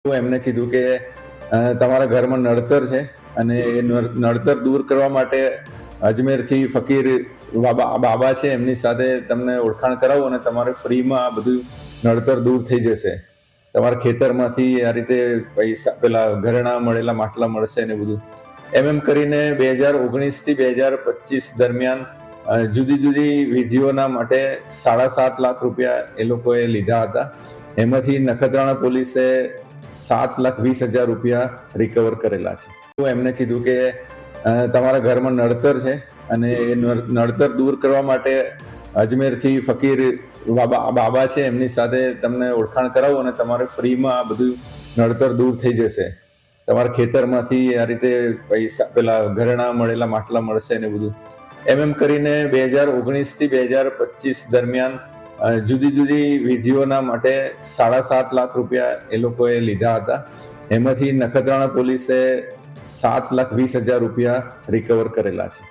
એમને કીધું કે તમારા ઘરમાં નડતર છે અને એ નડતર દૂર કરવા માટે અજમેરથી ફકીર બાબા છે, એમની સાથે તમને ઓળખાણ કરાવો અને તમારે ફ્રીમાં આ બધું નડતર દૂર થઈ જશે. તમારા ખેતરમાંથી આ રીતે પૈસા પેલા ઘરેણા મળેલા માટલા મળશે ને બધું. એમ કરીને 2019 થી 2025 દરમિયાન જુદી જુદી વિધિઓના માટે 7.5 લાખ રૂપિયા એ લોકોએ લીધા હતા. એમાંથી નખત્રાણા પોલીસે 7,20,000 રૂપિયા રિકવર કરેલા છે. એમને કીધું કે તમારા ઘરમાં નડતર છે અને એ નડતર દૂર કરવા માટે અજમેરથી ફકીર બાબા છે, એમની સાથે તમને ઓળખાણ કરાવો અને તમારે ફ્રીમાં આ બધું નડતર દૂર થઈ જશે. તમારા ખેતરમાંથી આ રીતે પૈસા પેલા ઘરેણા મળેલા માટલા મળશે ને બધું. એમ કરીને 2019 થી 2025 દરમિયાન જુદી જુદી વિધિઓના માટે 7.5 લાખ રૂપિયા એ લોકોએ લીધા હતા. એમાંથી નખત્રાણા પોલીસે 7,20,000 રૂપિયા રિકવર કરેલા છે.